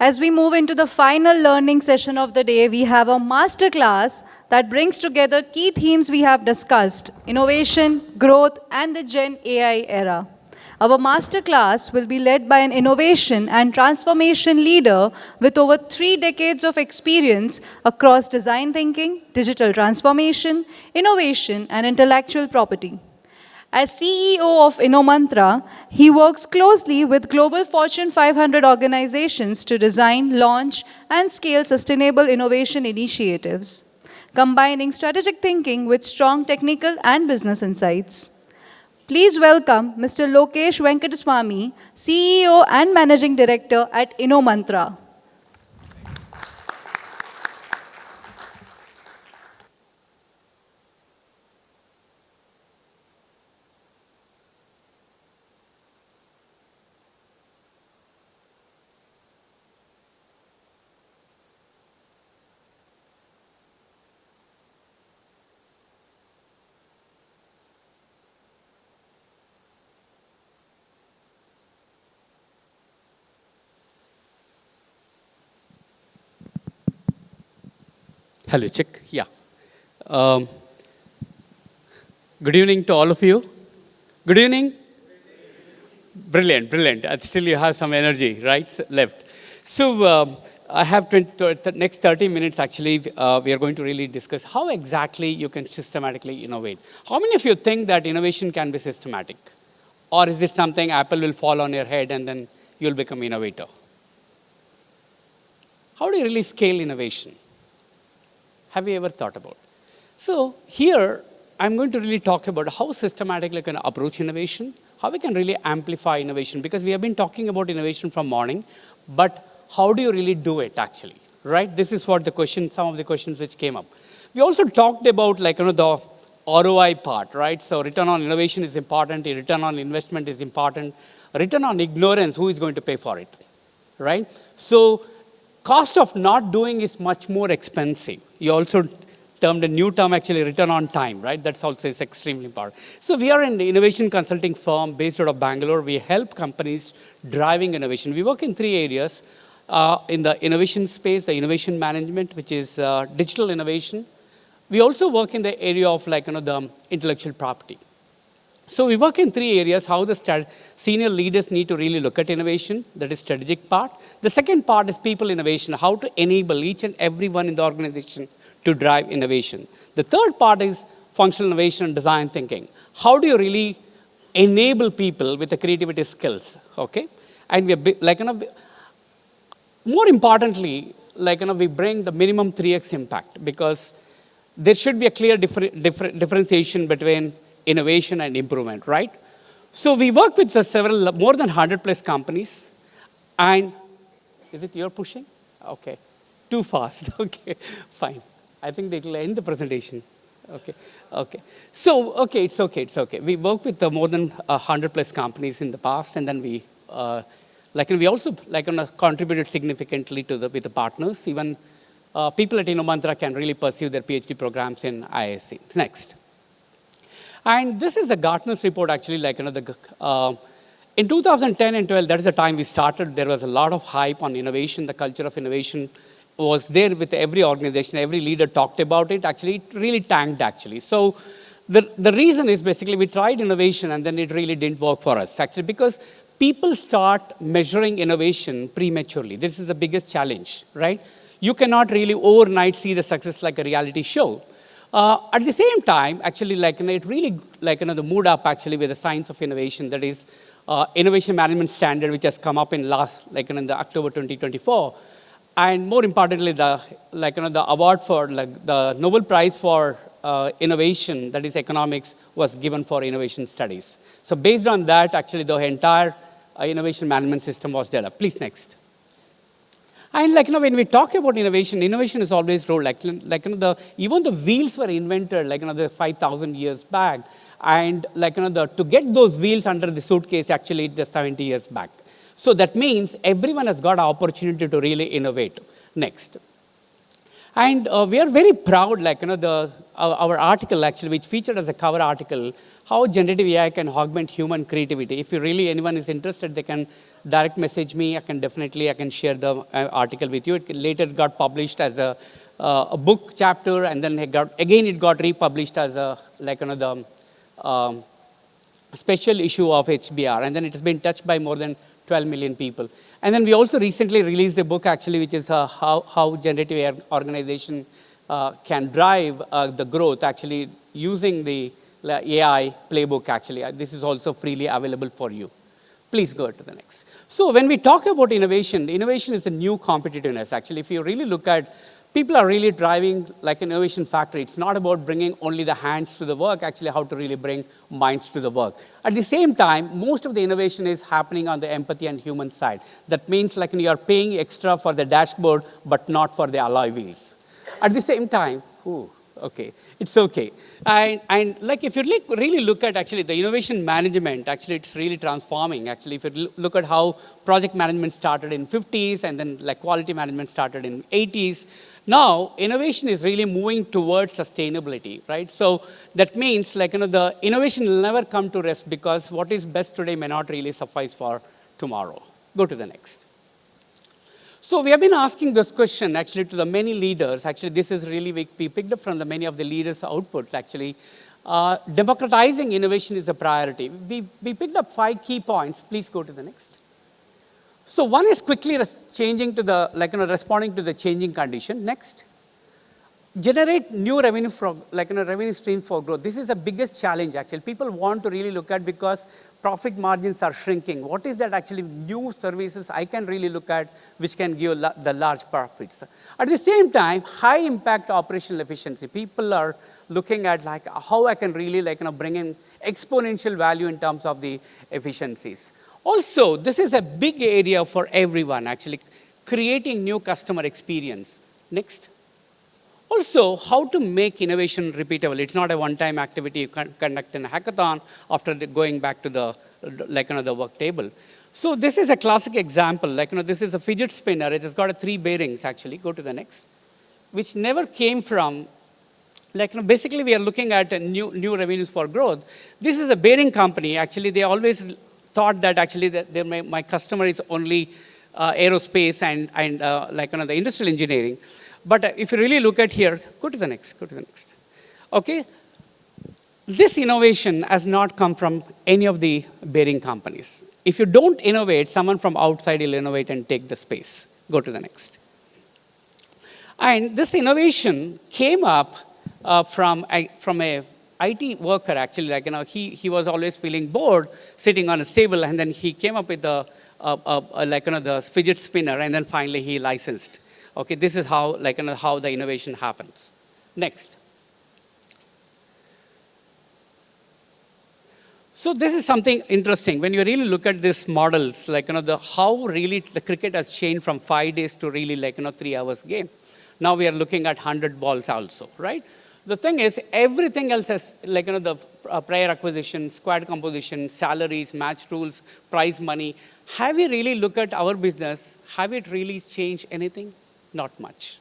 As we move into the final learning session of the day, we have a masterclass that brings together key themes we have discussed: innovation, growth, and the Gen AI era. Our masterclass will be led by an innovation and transformation leader with over 3 decades of experience across design thinking, digital transformation, innovation, and intellectual property. As CEO of InnoMantra, he works closely with global Fortune 500 organizations to design, launch, and scale sustainable innovation initiatives, combining strategic thinking with strong technical and business insights. Please welcome Mr. Lokesh Venkataswamy, CEO and Managing Director at InnoMantra. Hello, check. Yeah. Um, Good evening to all of you. Good evening. Brilliant, brilliant. Still, you have some energy, right? Left. So, I have the next 30 minutes. Actually, we are going to really discuss how exactly you can systematically innovate. How many of you think that innovation can be systematic, or is it something Apple will fall on your head and then you'll become innovator? How do you really scale innovation? Have you ever thought about? So here, I'm going to really talk about how systematically we can approach innovation, how we can really amplify innovation, because we have been talking about innovation from morning, but how do you really do it actually, right? This is what the question, some of the questions which came up. We also talked about the ROI part, right? So return on innovation is important, return on investment is important, return on ignorance, who is going to pay for it, right? So cost of not doing is much more expensive. You also termed a new term, actually, return on time, right? That's also is extremely important. So we are an innovation consulting firm based out of Bangalore. We help companies driving innovation. We work in 3 areas. In the innovation space, the innovation management, which is digital innovation. We also work in the area of the intellectual property. So we work in 3 areas, how the senior leaders need to really look at innovation, that is strategic part. The second part is people innovation, how to enable each and everyone in the organization to drive innovation. The third part is functional innovation and design thinking. How do you really enable people with the creativity skills, okay? And we are, more importantly, we bring the minimum 3x impact, because there should be a clear differentiation between innovation and improvement, right? So we work with more than 100+ companies. And is it you're pushing? Okay. Too fast. Okay, fine. I think they will end the presentation. Okay, okay. So, okay, it's okay, it's okay. We work with more than 100+ companies in the past, and then we, we also contributed significantly to with the partners. Even people at InnoMantra can really pursue their PhD programs in IISc. Next. And this is the Gartner's report, actually, in 2010 and 12, that is the time we started. There was a lot of hype on innovation. The culture of innovation was there with every organization. Every leader talked about it. Actually, it really tanked, actually. So the reason is basically we tried innovation, and then it really didn't work for us, actually, because people start measuring innovation prematurely. This is the biggest challenge, right? You cannot really overnight see the success like a reality show. At the same time, actually, it really, the mood up, actually, with the science of innovation, that is innovation management standard, which has come up in in the October 2024. And more importantly, the award for, the Nobel Prize for innovation, that is economics, was given for innovation studies. So based on that, actually, the entire innovation management system was developed. Please, next. And when we talk about innovation, innovation is always rolled. Even the wheels were invented the 5,000 years back, and to get those wheels under the suitcase, actually, just 70 years back. So that means everyone has got an opportunity to really innovate. Next. And we are very proud, our article, actually, which featured as a cover article, how generative AI can augment human creativity. If you really, anyone is interested, they can direct message me. I can share the article with you. It later got published as a book chapter, and then it got republished as the special issue of HBR, and then it has been touched by more than 12 million people. And then we also recently released a book, actually, which is how generative AI organization can drive the growth, actually, using the AI playbook, actually. This is also freely available for you. Please go to the next. So when we talk about innovation, innovation is the new competitiveness, actually. If you really look at, people are really driving like an innovation factory. It's not about bringing only the hands to the work, actually how to really bring minds to the work. At the same time, most of the innovation is happening on the empathy and human side. That means like you are paying extra for the dashboard, but not for the alloy wheels. At the same time, okay, it's okay. And like if you really look at actually the innovation management, actually it's really transforming. Actually, if you look at how project management started in 50s and then like quality management started in 80s, now innovation is really moving towards sustainability, right? So that means like, the innovation will never come to rest because what is best today may not really suffice for tomorrow. Go to the next. So we have been asking this question actually to the many leaders. Actually, this is really, we picked up from the many of the leaders' outputs actually. Democratizing innovation is a priority. We picked up 5 key points. Please go to the next. So one is quickly changing to the, responding to the changing condition. Next. Generate new revenue from, revenue stream for growth. This is the biggest challenge, actually. People want to really look at because profit margins are shrinking. What is that actually new services I can really look at which can give the large profits? At the same time, high impact operational efficiency. People are looking at like how I can really bring in exponential value in terms of the efficiencies. Also, this is a big area for everyone, actually, creating new customer experience. Next. Also, how to make innovation repeatable. It's not a one-time activity you conduct in a hackathon after going back to the work table. So this is a classic example. This is a fidget spinner. It has got 3 bearings, actually. Go to the next. Which never came from, basically we are looking at new revenues for growth. This is a bearing company. Actually, they always thought that actually my customer is only aerospace and the industrial engineering. But if you really look at here, go to the next. Okay? This innovation has not come from any of the bearing companies. If you don't innovate, someone from outside will innovate and take the space. Go to the next. And this innovation came up from a IT worker, actually. He was always feeling bored sitting on a table, and then he came up with the fidget spinner, and then finally he licensed. Okay, this is how, how the innovation happens. Next. So this is something interesting. When you really look at these models, how really the cricket has changed from 5 days to really 3 hours game. Now we are looking at 100 balls also, right? The thing is, everything else has, the player acquisition, squad composition, salaries, match rules, prize money. Have we really looked at our business? Have it really changed anything? Not much,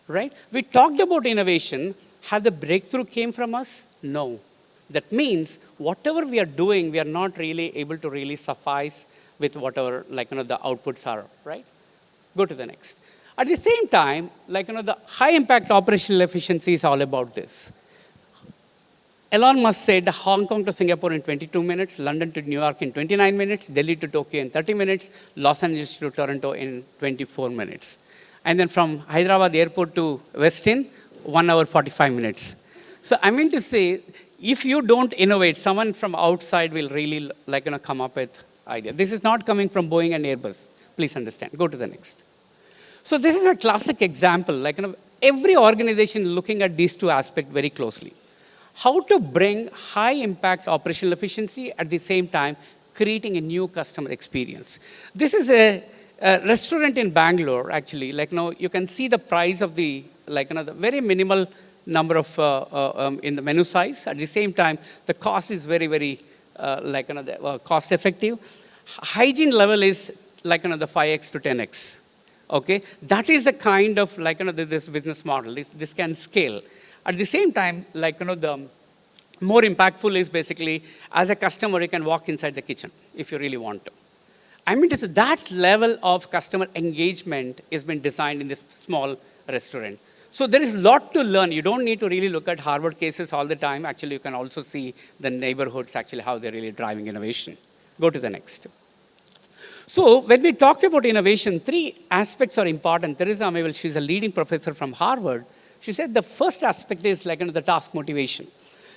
right? We talked about innovation. Have the breakthrough came from us? No. That means whatever we are doing, we are not really able to really suffice with whatever, the outputs are, right? Go to the next. At the same time, the high impact operational efficiency is all about this. Elon Musk said Hong Kong to Singapore in 22 minutes, London to New York in 29 minutes, Delhi to Tokyo in 30 minutes, Los Angeles to Toronto in 24 minutes. And then from Hyderabad airport to Westin, 1 hour, 45 minutes. So I mean to say, if you don't innovate, someone from outside will really come up with idea. This is not coming from Boeing and Airbus. Please understand. Go to the next. So this is a classic example. Every organization looking at these 2 aspects very closely. How to bring high impact operational efficiency at the same time creating a new customer experience. This is a restaurant in Bangalore, actually. You can see the price of the, the very minimal number of in the menu size. At the same time, the cost is very, very cost effective. Hygiene level is the 5x to 10x. Okay, that is the kind of this business model. This can scale. At the same time, the more impactful is basically as a customer you can walk inside the kitchen if you really want to. I mean to say that level of customer engagement has been designed in this small restaurant. So there is a lot to learn. You don't need to really look at Harvard cases all the time. Actually, you can also see the neighborhoods, actually, how they're really driving innovation. Go to the next. So when we talk about innovation, three aspects are important. Teresa Amewell, she's a leading professor from Harvard. She said the first aspect is like the task motivation.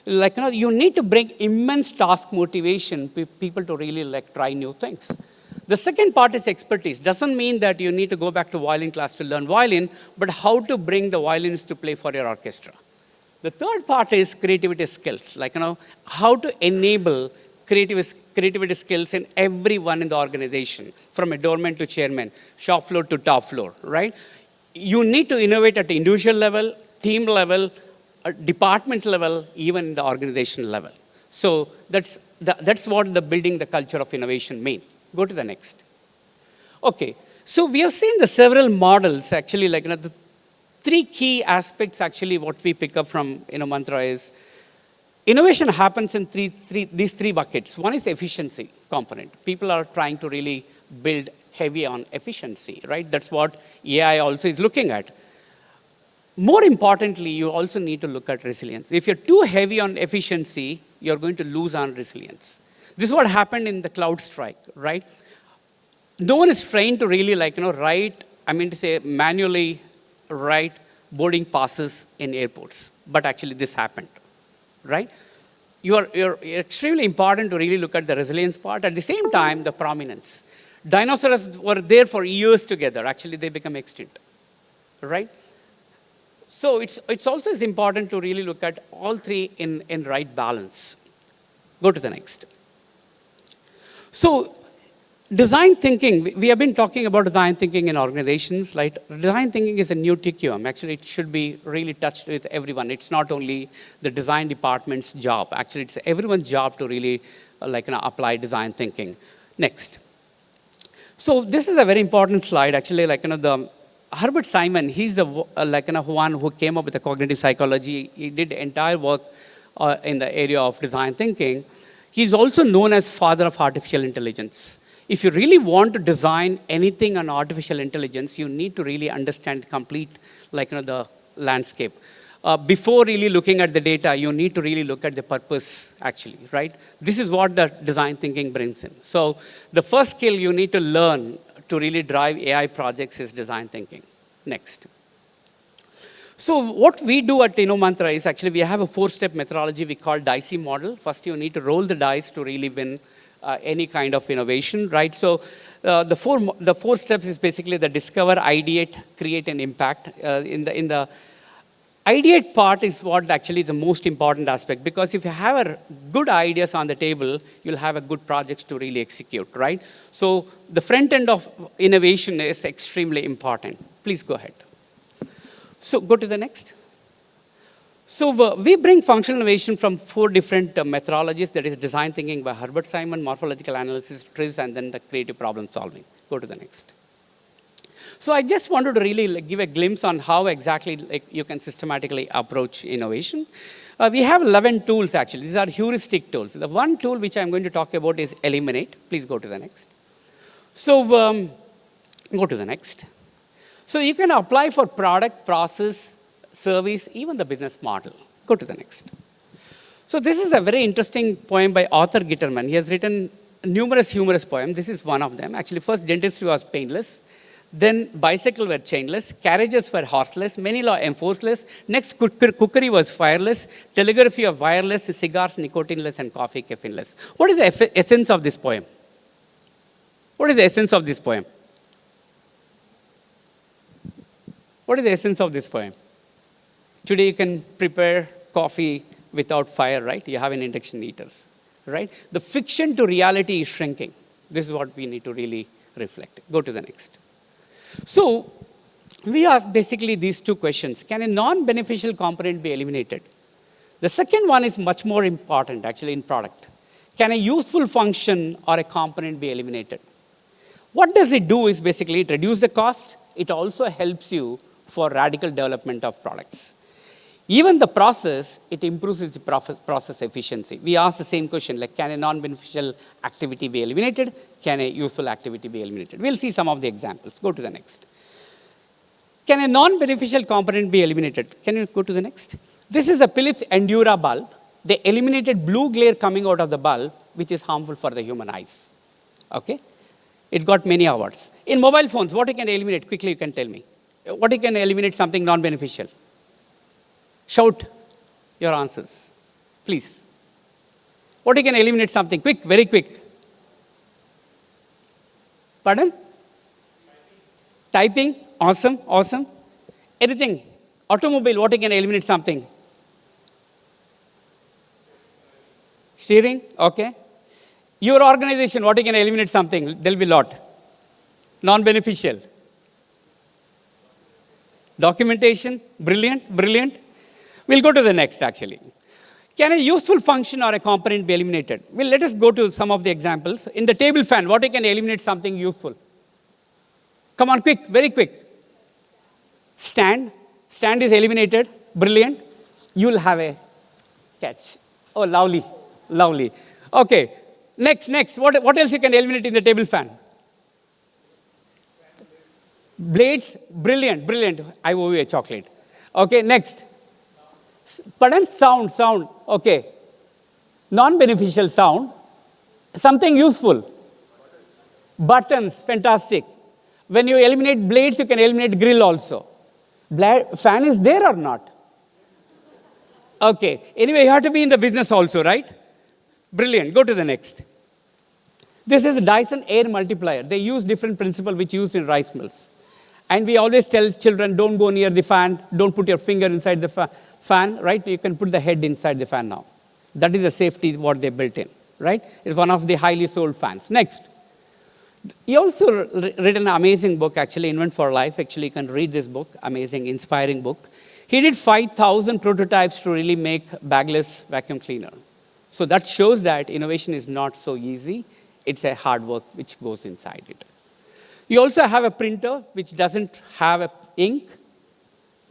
Like you need to bring immense task motivation for people to really like try new things. The second part is expertise. Doesn't mean that you need to go back to violin class to learn violin, but how to bring the violins to play for your orchestra. The third part is creativity skills, like how to enable creativity skills in everyone in the organization, from a doorman to chairman, shop floor to top floor, right? You need to innovate at the individual level, team level, department level, even in the organization level. So that's what the building the culture of innovation means. Go to the next. Okay, so we have seen the several models, actually, like the three key aspects, actually, what we pick up from Mantra is, innovation happens in these three buckets. One is efficiency component. People are trying to really build heavy on efficiency, right? That's what AI also is looking at. More importantly, you also need to look at resilience. If you're too heavy on efficiency, you're going to lose on resilience. This is what happened in the cloud strike, right? No one is trained to really manually write boarding passes in airports. But actually this happened, right? You're extremely important to really look at the resilience part. At the same time, the prominence. Dinosaurs were there for years together. Actually, they become extinct, right? So it's also as important to really look at all three in right balance. Go to the next. So design thinking, we have been talking about design thinking in organizations, right? Design thinking is a new TQM. Actually, it should be really touched with everyone. It's not only the design department's job. Actually, it's everyone's job to really apply design thinking. Next. So this is a very important slide. Actually, the Herbert Simon, he's the one who came up with the cognitive psychology. He did entire work in the area of design thinking. He's also known as father of artificial intelligence. If you really want to design anything on artificial intelligence, you need to really understand complete, the landscape. Before really looking at the data, you need to really look at the purpose, actually, right? This is what the design thinking brings in. So the first skill you need to learn to really drive AI projects is design thinking. Next. So what we do at Mantra is actually we have a 4-step methodology we call dicey model. First, you need to roll the dice to really win any kind of innovation, right? So the four steps is basically the discover, ideate, create, and impact. In the ideate part is what actually is the most important aspect, because if you have good ideas on the table, you'll have a good projects to really execute, right? So the front end of innovation is extremely important. Please go ahead. So go to the next. So we bring functional innovation from 4 different methodologies. That is design thinking by Herbert Simon, morphological analysis, TRIZ, and then the creative problem solving. Go to the next. So I just wanted to really give a glimpse on how exactly you can systematically approach innovation. We have 11 tools, actually. These are heuristic tools. The one tool which I'm going to talk about is eliminate. Please go to the next. So go to the next. So you can apply for product, process, service, even the business model. Go to the next. So this is a very interesting poem by Arthur Gitterman. He has written numerous humorous poems. This is one of them. Actually, first dentistry was painless. Then bicycle were chainless. Carriages were horseless. Many law enforceless. Next, cookery was fireless. Telegraphy of wireless. Cigars nicotineless and coffee caffeineless. What is the essence of this poem? What is the essence of this poem? What is the essence of this poem? Today you can prepare coffee without fire, right? You have an induction heaters, right? The fiction to reality is shrinking. This is what we need to really reflect. Go to the next. So we ask basically these 2 questions. Can a non-beneficial component be eliminated? The second one is much more important, actually, in product. Can a useful function or a component be eliminated? What does it do is basically it reduces the cost. It also helps you for radical development of products. Even the process, it improves its process efficiency. We ask the same question, like, can a non-beneficial activity be eliminated? Can a useful activity be eliminated? We'll see some of the examples. Go to the next. Can a non-beneficial component be eliminated? Can you go to the next? This is a Philips Endura bulb. They eliminated blue glare coming out of the bulb, which is harmful for the human eyes. Okay? It got many awards. In mobile phones, what you can eliminate? Quickly, you can tell me. What you can eliminate something non-beneficial? Shout your answers, please. What you can eliminate something? Quick, very quick. Pardon? Typing? Awesome, awesome. Anything? Automobile, what you can eliminate something? Steering? Okay. Your organization, what you can eliminate something? There'll be a lot. Non-beneficial. Documentation? Brilliant, brilliant. We'll go to the next, actually. Can a useful function or a component be eliminated? Well, let us go to some of the examples. In the table fan, what you can eliminate something useful? Come on, quick, very quick. Stand. Stand is eliminated. Brilliant. You'll have a catch. Oh, lovely, lovely. Okay, next. What else you can eliminate in the table fan? Blades. Brilliant, brilliant. I owe you a chocolate. Okay, next. Pardon? Sound. Okay. Non-beneficial sound. Something useful. Buttons. Fantastic. When you eliminate blades, you can eliminate grill also. Fan is there or not? Okay. Anyway, you have to be in the business also, right? Brilliant. Go to the next. This is a Dyson air multiplier. They use different principle which used in rice mills. And we always tell children, don't go near the fan, don't put your finger inside the fan, right? You can put the head inside the fan now. That is the safety what they built in, right? It's one of the highly sold fans. Next. He also written an amazing book, actually, Invent for Life. Actually, you can read this book, amazing, inspiring book. He did 5,000 prototypes to really make bagless vacuum cleaner. So that shows that innovation is not so easy. It's a hard work which goes inside it. You also have a printer which doesn't have a ink,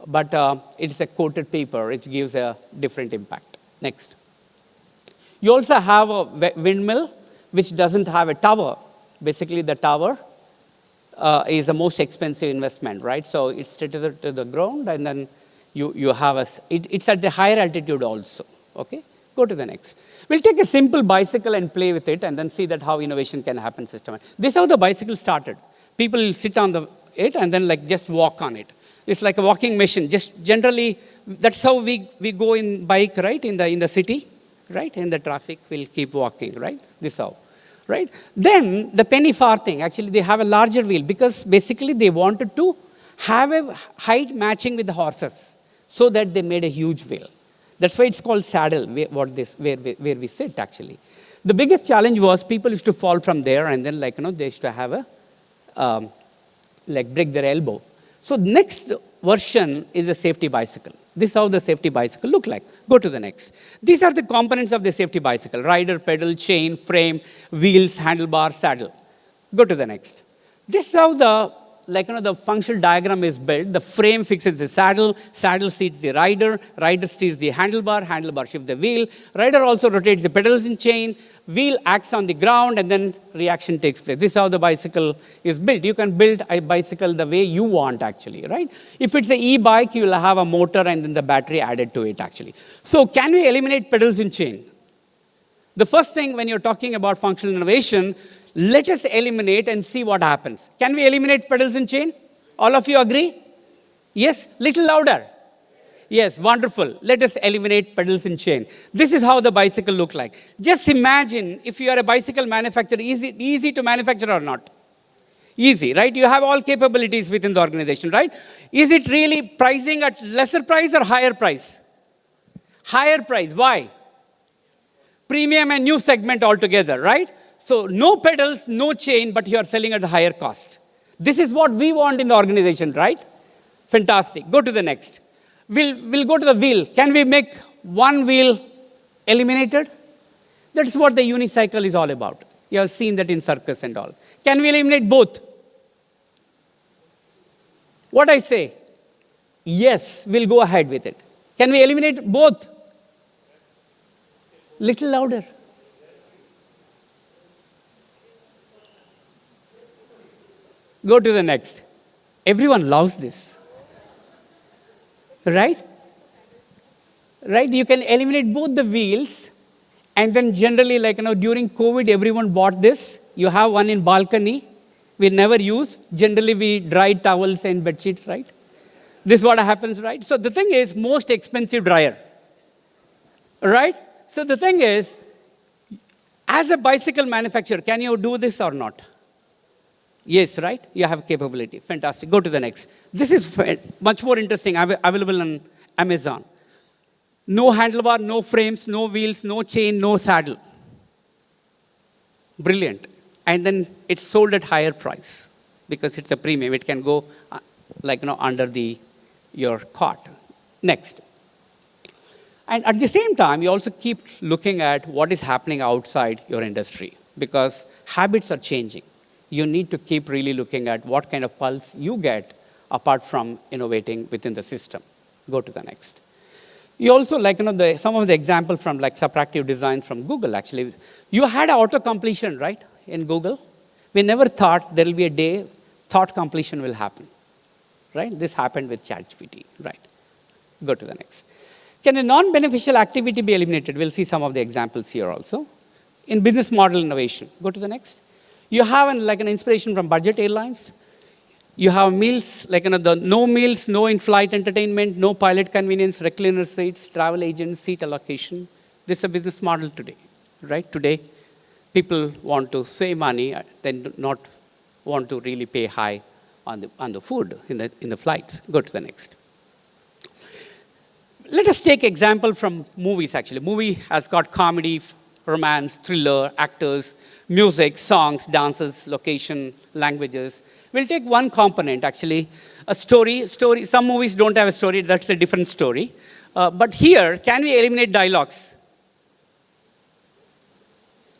but it's a coated paper, which gives a different impact. Next. You also have a windmill which doesn't have a tower. Basically, the tower is the most expensive investment, right? So it's straight to the ground, and then you have it's at the higher altitude also. Okay? Go to the next. We'll take a simple bicycle and play with it, and then see that how innovation can happen systematically. This is how the bicycle started. People sit on it and then just walk on it. It's like a walking machine. Just generally, that's how we go in bike, right? In the city, right? In the traffic, we'll keep walking, right? This how, right? Then the penny farthing, actually, they have a larger wheel because basically they wanted to have a height matching with the horses, so that they made a huge wheel. That's why it's called saddle, where we sit, actually. The biggest challenge was people used to fall from there, and then they used to have a break their elbow. So next version is a safety bicycle. This is how the safety bicycle look like. Go to the next. These are the components of the safety bicycle: rider, pedal, chain, frame, wheels, handlebar, saddle. Go to the next. This is how the functional diagram is built. The frame fixes the saddle, saddle seats the rider, rider steers the handlebar, handlebar shifts the wheel, rider also rotates the pedals and chain, wheel acts on the ground, and then reaction takes place. This is how the bicycle is built. You can build a bicycle the way you want, actually, right? If it's an e-bike, you will have a motor and then the battery added to it, actually. So can we eliminate pedals and chain? The first thing when you're talking about functional innovation, let us eliminate and see what happens. Can we eliminate pedals and chain? All of you agree? Yes? Little louder. Yes, wonderful. Let us eliminate pedals and chain. This is how the bicycle look like. Just imagine if you are a bicycle manufacturer, is it easy to manufacture or not? Easy, right? You have all capabilities within the organization, right? Is it really pricing at lesser price or higher price? Higher price. Why? Premium and new segment altogether, right? So no pedals, no chain, but you are selling at a higher cost. This is what we want in the organization, right? Fantastic. Go to the next. We'll go to the wheel. Can we make one wheel eliminated? That's what the unicycle is all about. You have seen that in circus and all. Can we eliminate both? What I say? Yes, we'll go ahead with it. Can we eliminate both? Little louder. Go to the next. Everyone loves this. Right? Right? You can eliminate both the wheels, and then generally, during COVID, everyone bought this. You have one in balcony. We never use. Generally, we dry towels and bed sheets, right? This is what happens, right? So the thing is, most expensive dryer, right? So the thing is, as a bicycle manufacturer, can you do this or not? Yes, right? You have capability. Fantastic. Go to the next. This is much more interesting, available on Amazon. No handlebar, no frames, no wheels, no chain, no saddle. Brilliant. And then it's sold at higher price because it's a premium. It can go under your cart. Next. And at the same time, you also keep looking at what is happening outside your industry because habits are changing. You need to keep really looking at what kind of pulse you get apart from innovating within the system. Go to the next. You also, some of the example from subtractive design from Google, actually. You had auto-completion, right, in Google? We never thought there will be a day thought completion will happen, right? This happened with ChatGPT, right? Go to the next. Can a non-beneficial activity be eliminated? We'll see some of the examples here also. In business model innovation, go to the next. You have an inspiration from budget airlines. You have meals, the no meals, no in-flight entertainment, no pilot convenience, recliner seats, travel agents, seat allocation. This is a business model today, right? Today, people want to save money, then do not want to really pay high on the food in the flights. Go to the next. Let us take example from movies, actually. Movie has got comedy, romance, thriller, actors, music, songs, dances, location, languages. We'll take one component, actually, a story. Some movies don't have a story. That's a different story. But here, can we eliminate dialogues?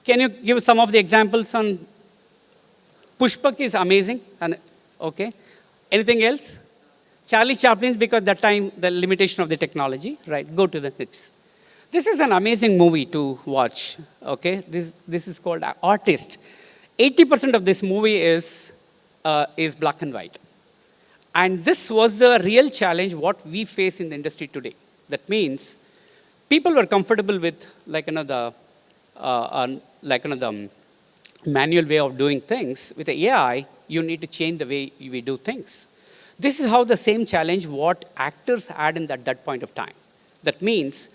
Can you give some of the examples on Pushpak is amazing. Okay. Anything else? Charlie Chaplin's, because that time, the limitation of the technology. Right, go to the next. This is an amazing movie to watch. Okay, this is called Artist. 80% of this movie is black and white. And this was the real challenge what we face in the industry today. That means people were comfortable with the manual way of doing things. With the AI, you need to change the way we do things. This is how the same challenge what actors had in that point of time. That means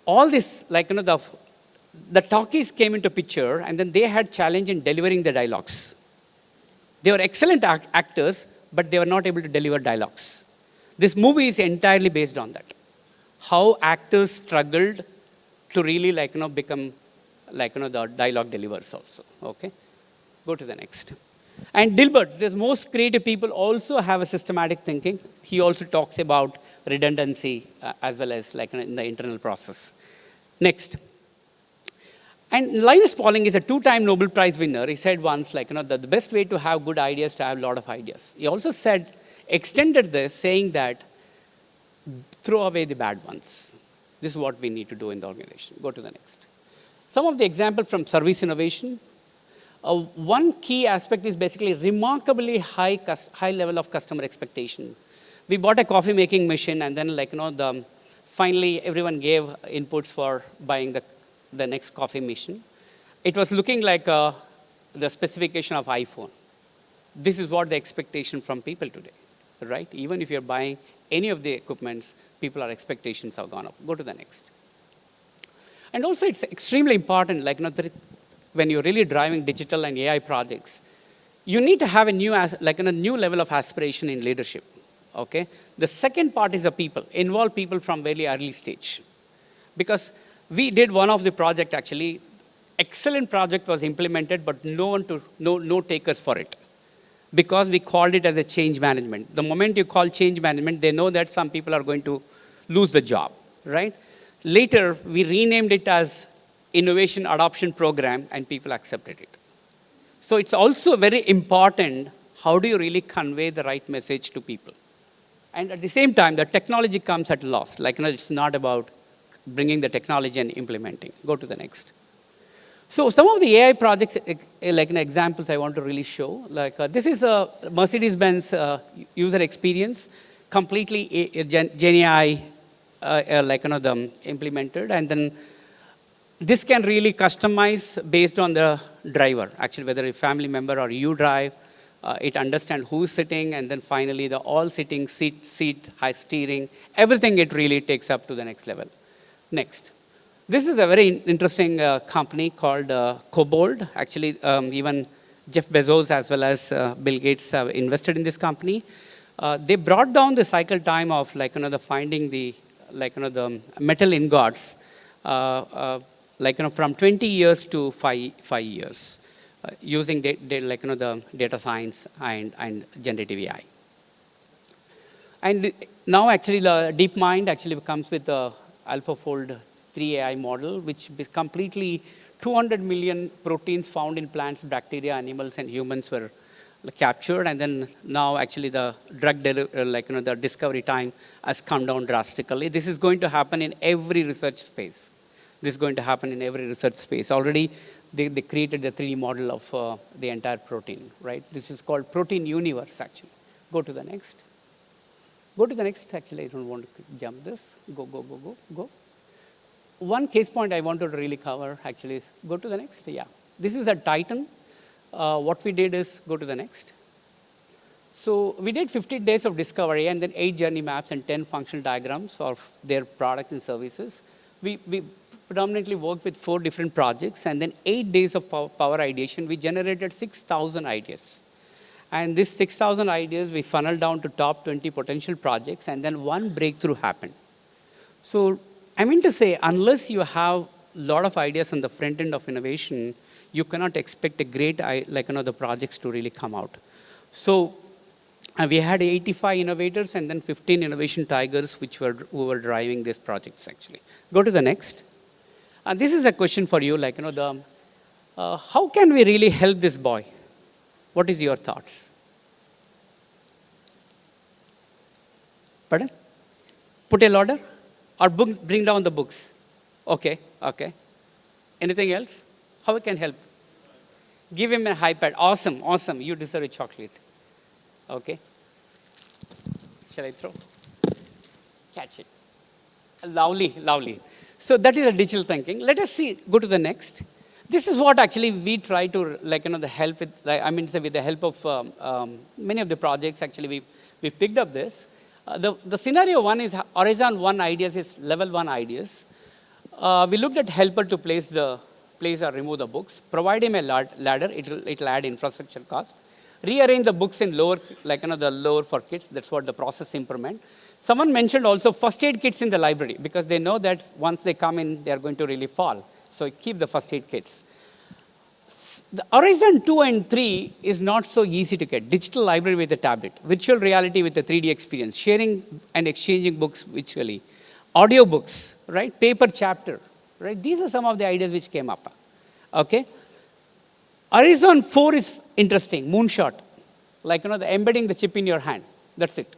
all this, the talkies came into picture, and then they had challenge in delivering the dialogues. They were excellent actors, but they were not able to deliver dialogues. This movie is entirely based on that. How actors struggled to really become the dialogue delivers also. Okay, go to the next. And Dilbert, the most creative people also have a systematic thinking. He also talks about redundancy as well as in the internal process. Next. And Linus Pauling is a 2-time Nobel Prize winner. He said once, the best way to have good ideas is to have a lot of ideas. He also extended this, saying that throw away the bad ones. This is what we need to do in the organization. Go to the next. Some of the examples from service innovation. One key aspect is basically remarkably high level of customer expectation. We bought a coffee making machine, and then finally everyone gave inputs for buying the next coffee machine. It was looking like the specification of iPhone. This is what the expectation from people today, right? Even if you're buying any of the equipments, expectations have gone up. Go to the next. And also it's extremely important, when you're really driving digital and AI projects, you need to have a new level of aspiration in leadership. Okay? The second part is the people. Involve people from very early stage. Because we did one of the project actually, excellent project was implemented, but no takers for it. Because we called it as a change management. The moment you call change management, they know that some people are going to lose the job, right? Later, we renamed it as Innovation Adoption Program, and people accepted it. So it's also very important, how do you really convey the right message to people? And at the same time, the technology comes at loss. Like, it's not about bringing the technology and implementing. Go to the next. So some of the AI projects, like examples I want to really show, like this is a Mercedes-Benz user experience, completely GenAI, implemented, and then this can really customize based on the driver, actually, whether a family member or you drive. It understands who's sitting, and then finally the all sitting, seat, high steering, everything it really takes up to the next level. Next. This is a very interesting company called Kobold. Actually, even Jeff Bezos as well as Bill Gates have invested in this company. They brought down the cycle time of finding the the metal ingots from 20 years to 5 years. Using the data science and generative AI. And now actually the DeepMind actually comes with the AlphaFold 3 AI model, which is completely 200 million proteins found in plants, bacteria, animals, and humans were captured. And then now actually the drug the discovery time has come down drastically. This is going to happen in every research space. This is going to happen in every research space. Already they created the 3D model of the entire protein, right? This is called protein universe, actually. Go to the next. Go to the next. Actually, I don't want to jump this. Go. One case point I want to really cover, actually. Go to the next. Yeah. This is a Titan. What we did is, go to the next. So we did 50 days of discovery and then 8 journey maps and 10 functional diagrams of their products and services. We predominantly worked with 4 different projects, and then 8 days of power ideation, we generated 6,000 ideas. And these 6,000 ideas, we funneled down to top 20 potential projects, and then 1 breakthrough happened. So I mean to say, unless you have a lot of ideas on the front end of innovation, you cannot expect a great, the projects to really come out. So we had 85 innovators and then 15 innovation tigers who were driving these projects, actually. Go to the next. This is a question for you, how can we really help this boy? What is your thoughts? Pardon? Put a ladder? Or bring down the books? Okay. Anything else? How we can help? Give him an iPad. Awesome. You deserve a chocolate. Okay. Shall I throw? Catch it. Lovely. So that is a digital thinking. Let us see, go to the next. This is what actually we try to, the help with, with the help of many of the projects, actually, we picked up this. The scenario 1 is horizon 1 ideas is level 1 ideas. We looked at helper to place or remove the books, provide him a ladder, it'll add infrastructure cost. Rearrange the books in lower, the lower for kids, that's what the process improvement. Someone mentioned also first aid kits in the library, because they know that once they come in, they are going to really fall. So keep the first aid kits. The horizon 2 and 3 is not so easy to get. Digital library with a tablet, virtual reality with a 3D experience, sharing and exchanging books virtually, audio books, right? Paper chapter, right? These are some of the ideas which came up. Okay? Horizon 4 is interesting, moonshot. The embedding the chip in your hand. That's it.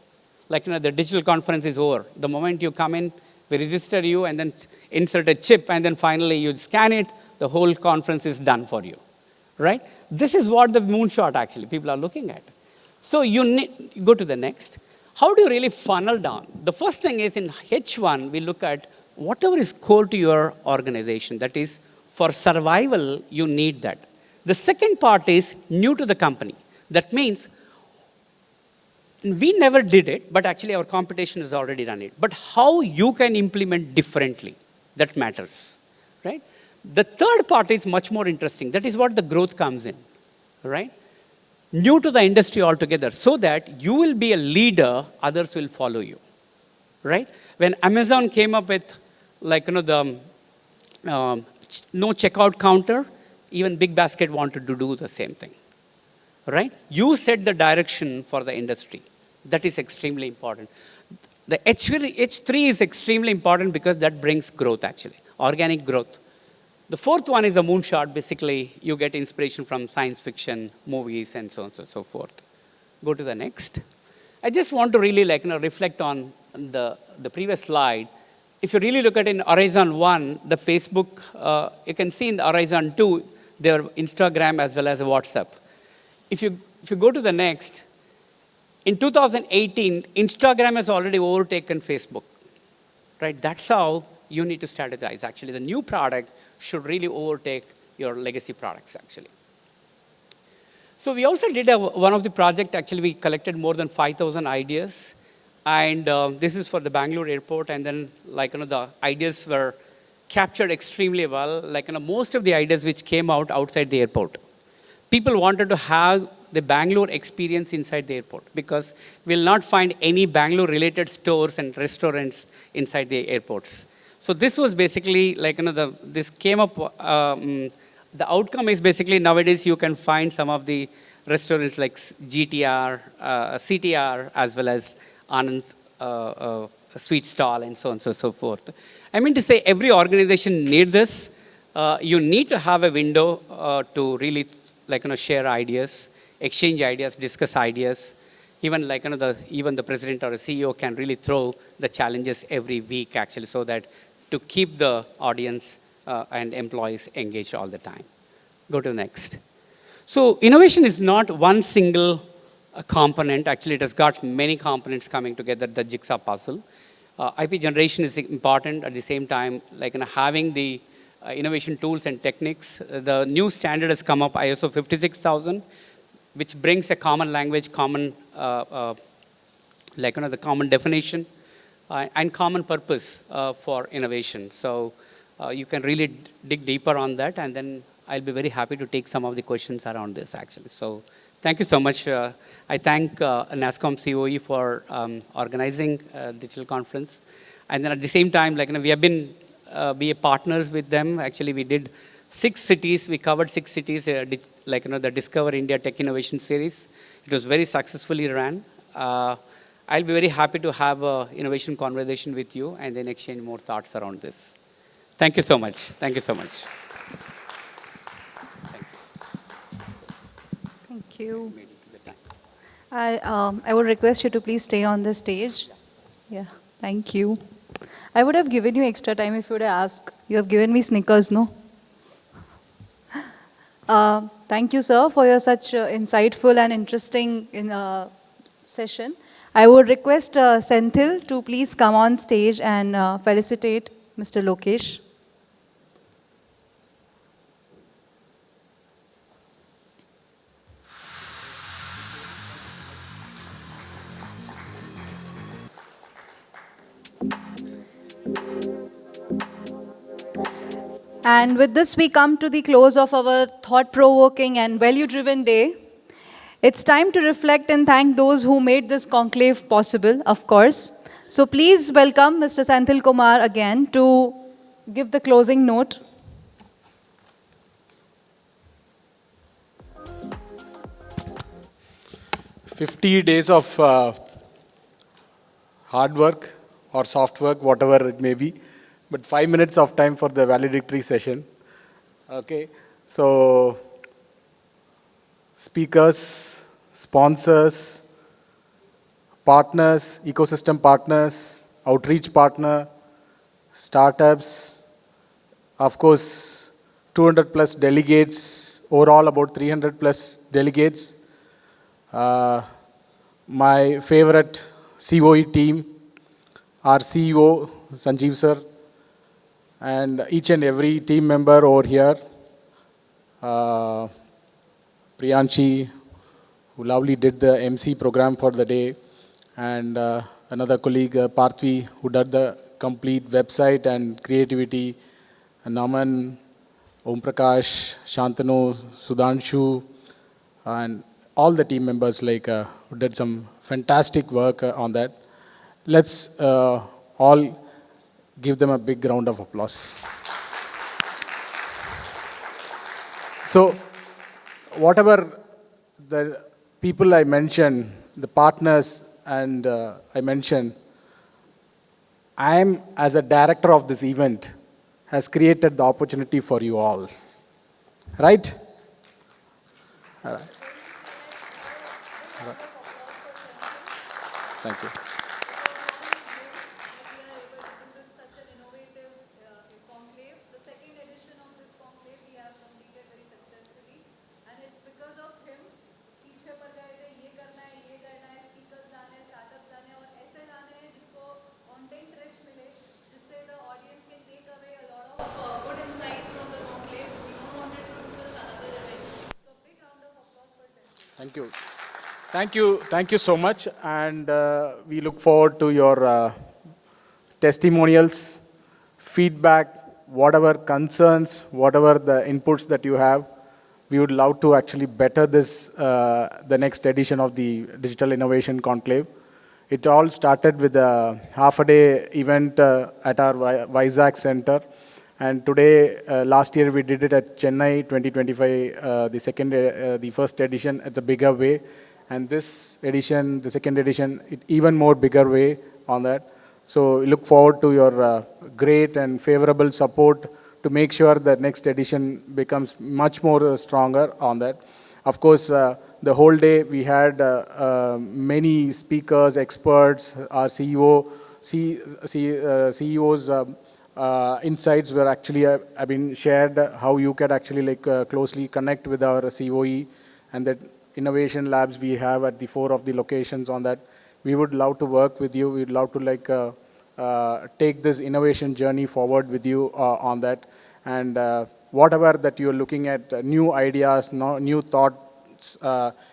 The digital conference is over. The moment you come in, we register you and then insert a chip, and then finally you scan it, the whole conference is done for you, right? This is what the moonshot actually people are looking at. So you go to the next. How do you really funnel down? The first thing is in H1, we look at whatever is core to your organization. That is, for survival, you need that. The second part is new to the company. That means we never did it, but actually our competition has already done it. But how you can implement differently, that matters, right? The third part is much more interesting. That is what the growth comes in, right? New to the industry altogether, so that you will be a leader, others will follow you, right? When Amazon came up with, the no checkout counter, even Big Basket wanted to do the same thing, right? You set the direction for the industry. That is extremely important. The H3 is extremely important because that brings growth, actually, organic growth. The fourth one is the moonshot. Basically, you get inspiration from science fiction, movies, and so on and so forth. Go to the next. I just want to really reflect on the previous slide. If you really look at in Horizon 1, the Facebook, you can see in the Horizon 2, there Instagram as well as WhatsApp. If you go to the next, in 2018, Instagram has already overtaken Facebook, right? That's how you need to strategize. Actually, the new product should really overtake your legacy products, actually. So we also did one of the project, actually, we collected more than 5,000 ideas. And this is for the Bangalore airport. And then, the ideas were captured extremely well. Most of the ideas which came out outside the airport. People wanted to have the Bangalore experience inside the airport because we'll not find any Bangalore-related stores and restaurants inside the airports. So this was basically this came up. The outcome is basically nowadays you can find some of the restaurants like GTR, CTR, as well as Anand sweet stall and so on and so forth. I mean to say every organization needs this. You need to have a window to really share ideas, exchange ideas, discuss ideas. Even even the president or a CEO can really throw the challenges every week actually, so that to keep the audience and employees engaged all the time. Go to the next. So innovation is not one single component. Actually, it has got many components coming together, the jigsaw puzzle. IP generation is important at the same time, having the innovation tools and techniques. The new standard has come up, ISO 56000, which brings a common language, common, the common definition, and common purpose for innovation. So you can really dig deeper on that, and then I'll be very happy to take some of the questions around this, actually. So thank you so much. I thank NASSCOM COE for organizing digital conference. And then at the same time, we have been be partners with them. Actually, we did 6 cities. We covered 6 cities, the Discover India Tech Innovation Series. It was very successfully ran. I'll be very happy to have an innovation conversation with you and then exchange more thoughts around this. Thank you so much. Thank you so much. Thank you. I would request you to please stay on the stage. Yeah, thank you. I would have given you extra time if you would have asked. You have given me Snickers, no? Thank you, sir, for your such insightful and interesting session. I would request Senthil to please come on stage and felicitate Mr. Lokesh. And with this, we come to the close of our thought-provoking and value-driven day. It's time to reflect and thank those who made this conclave possible, of course. So please welcome Mr. Senthil Kumar again to give the closing note. "50 days of hard work or soft work, whatever it may be, but 5 minutes of time for the valedictory session." Okay, so speakers, sponsors, partners, ecosystem partners, outreach partner, startups, of course, 200 plus delegates, overall about 300 plus delegates. My favorite COE team, our CEO, Sanjeev sir, and each and every team member over here, Priyanshi, who lovely did the MC program for the day, and another colleague, Parthvi, who did the complete website and creativity, and Naman, Om Prakash, Shantanu, Sudhanshu, and all the team members who did some fantastic work on that. Let's all give them a big round of applause. So, whatever the people I mentioned, the partners and I mentioned, I am, as a director of this event, has created the opportunity for you all. Right? All right. Thank you. Such an innovative conclave. The second edition of this conclave we have completed very successfully, and it's because of him. पीछे पड़ गए थे ये करना है speakers लाने startups लाने और ऐसे लाने हैं जिसको content rich मिले, जिससे the audience can take away a lot of good insights from the conclave. We don't want it to do just another event. So big round of applause for Senthil. Thank you. Thank you. Thank you so much. And we look forward to your testimonials, feedback, whatever concerns, whatever the inputs that you have. We would love to actually better this, the next edition of the Digital Innovation Conclave. It all started with a half-a-day event at our Vizag Center. And today, last year we did it at Chennai 2025, the first edition. It's a bigger way. And this edition, the second edition, even more bigger way on that. So we look forward to your great and favorable support to make sure that next edition becomes much more stronger on that. Of course, the whole day we had many speakers, experts, our CEOs insights were actually have been shared, how you can actually closely connect with our COE and that innovation labs we have at the 4 of the locations on that. We would love to work with you. We'd love to take this innovation journey forward with you on that. And whatever that you're looking at, new ideas, new thoughts.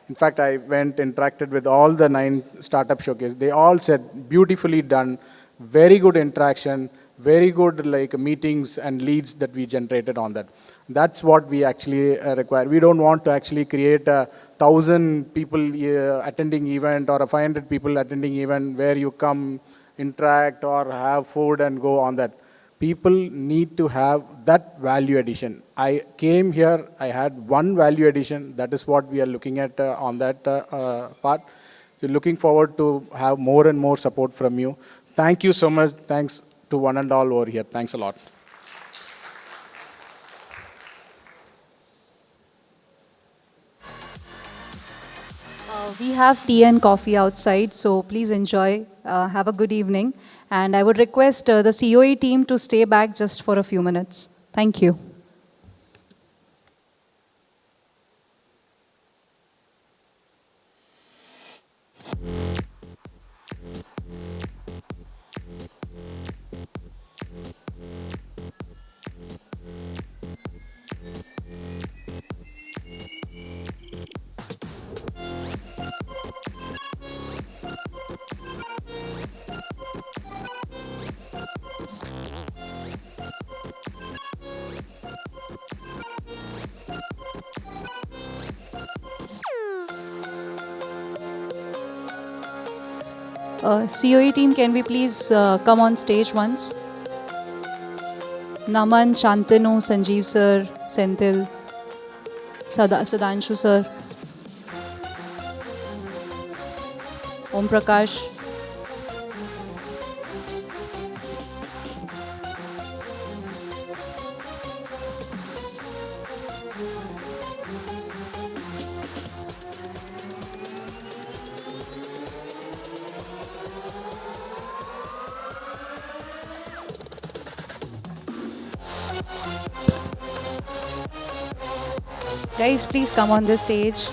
In fact, I went interacted with all the 9 startup showcase. They all said beautifully done, very good interaction, very good meetings and leads that we generated on that. That's what we actually require. We don't want to actually create 1,000 people attending event or 500 people attending event where you come, interact or have food and go on that. People need to have that value addition. I came here, I had one value addition. That is what we are looking at on that part. We're looking forward to have more and more support from you. Thank you so much. Thanks to one and all over here. Thanks a lot. We have tea and coffee outside, so please enjoy. Have a good evening. And I would request the COE team to stay back just for a few minutes. Thank you. COE team, can we please come on stage once? Naman, Shantanu, Sanjeev sir, Senthil, Sadanshu sir, Om Prakash. Guys, please come on the stage.